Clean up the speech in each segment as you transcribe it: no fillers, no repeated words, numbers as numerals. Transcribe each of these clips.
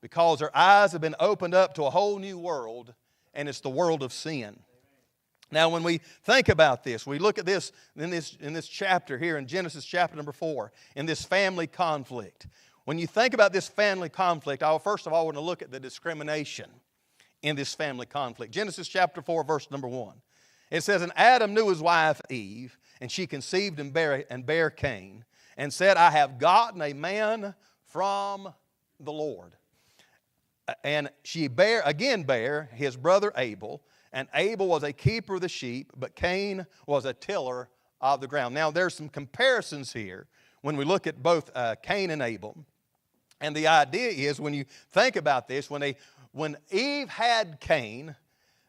because their eyes have been opened up to a whole new world, and it's the world of sin. Now, when we think about this, we look at this in this chapter here in Genesis chapter number 4, in this family conflict. When you think about this family conflict, first of all, I want to look at the discrimination in this family conflict. Genesis chapter 4, verse number 1. It says, "And Adam knew his wife Eve, and she conceived and bare Cain, and said, I have gotten a man from the Lord. And she bare his brother Abel, and Abel was a keeper of the sheep, but Cain was a tiller of the ground." Now, there's some comparisons here when we look at both Cain and Abel. And the idea is, when you think about this, when Eve had Cain,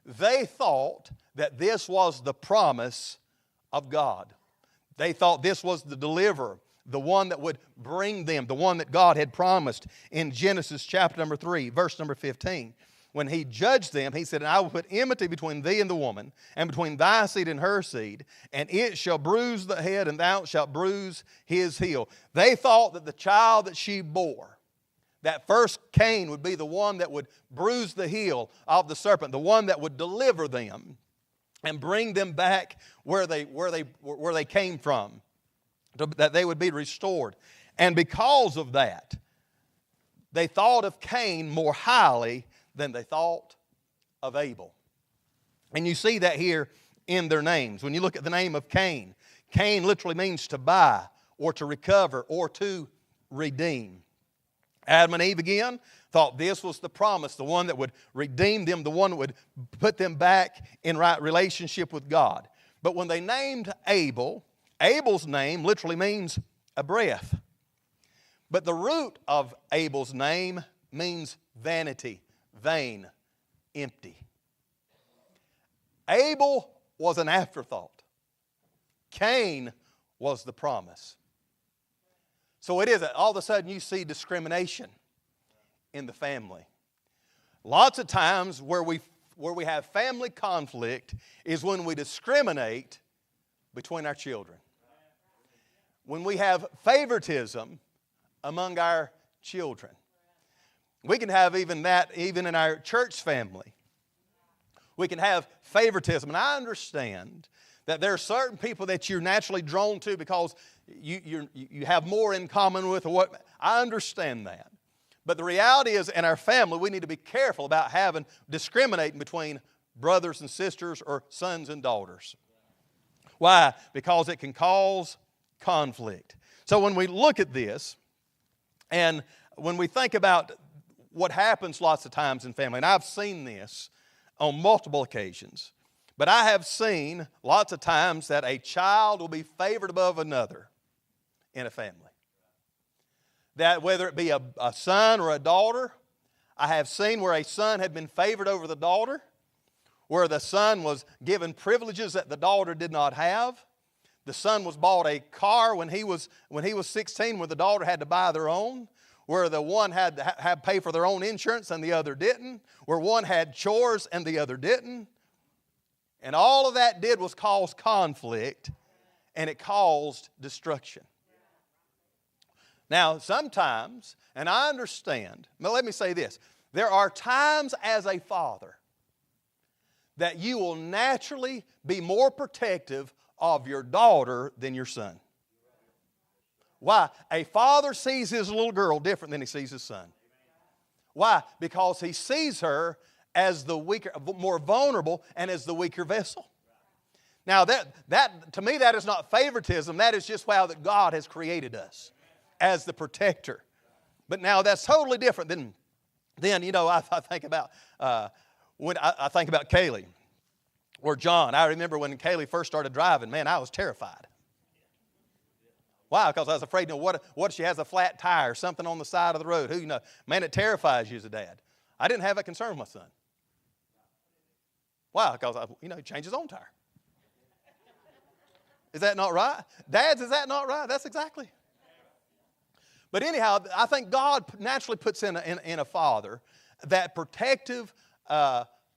they thought that this was the promise of God. They thought this was the deliverer, the one that would bring them, the one that God had promised in Genesis chapter number 3, verse number 15. When he judged them, he said, "And I will put enmity between thee and the woman, and between thy seed and her seed, and it shall bruise the head, and thou shalt bruise his heel." They thought that the child that she bore, that first Cain, would be the one that would bruise the heel of the serpent, the one that would deliver them and bring them back where they came from, that they would be restored. And because of that, they thought of Cain more highly than they thought of Abel. And you see that here in their names. When you look at the name of Cain, Cain literally means to buy or to recover or to redeem. Adam and Eve again thought this was the promise, the one that would redeem them, the one that would put them back in right relationship with God. But when they named Abel, Abel's name literally means a breath. But the root of Abel's name means vanity, vain, empty. Abel was an afterthought. Cain was the promise. So it is that all of a sudden you see discrimination in the family. Lots of times where we have family conflict is when we discriminate between our children. When we have favoritism among our children. We can have even that even in our church family. We can have favoritism. And I understand that there are certain people that you're naturally drawn to because you have more in common with. I understand that. But the reality is, in our family, we need to be careful about discriminating between brothers and sisters or sons and daughters. Why? Because it can cause conflict. So when we look at this, and when we think about what happens lots of times in family, and I've seen this on multiple occasions, but I have seen lots of times that a child will be favored above another in a family. That whether it be a son or a daughter, I have seen where a son had been favored over the daughter, where the son was given privileges that the daughter did not have. The son was bought a car when he was 16, where the daughter had to buy their own. Where the one had to pay for their own insurance and the other didn't. Where one had chores and the other didn't. And all of that did was cause conflict, and it caused destruction. Now, sometimes, and I understand, but let me say this. There are times as a father that you will naturally be more protective of your daughter than your son. Why? A father sees his little girl different than he sees his son. Why? Because he sees her as the weaker, more vulnerable, and as the weaker vessel. Now, that to me, that is not favoritism. That is just how that God has created us as the protector. But now that's totally different than I think about when I think about Kaylee or John. I remember when Kaylee first started driving, man, I was terrified. Why? Because I was afraid, what if she has a flat tire or something on the side of the road? Man, it terrifies you as a dad. I didn't have that concern with my son. Why? Because he changed his own tire. Is that not right? Dads, is that not right? That's exactly. But anyhow, I think God naturally puts in a father that protective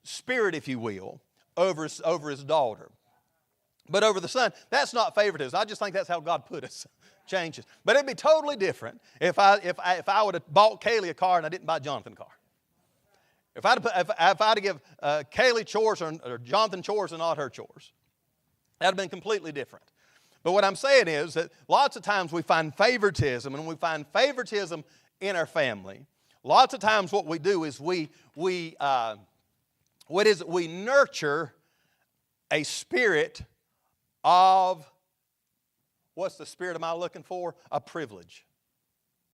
spirit, if you will, over his daughter. But over the son, that's not favoritism. I just think that's how God put us. Changes. But it'd be totally different if I would have bought Kaylee a car and I didn't buy Jonathan a car. If I'd give Kaylee chores or Jonathan chores and not her chores, that would have been completely different. But what I'm saying is that lots of times we find favoritism, and when we find favoritism in our family, lots of times what we do is we nurture a spirit of, what's the spirit am I looking for? A privilege.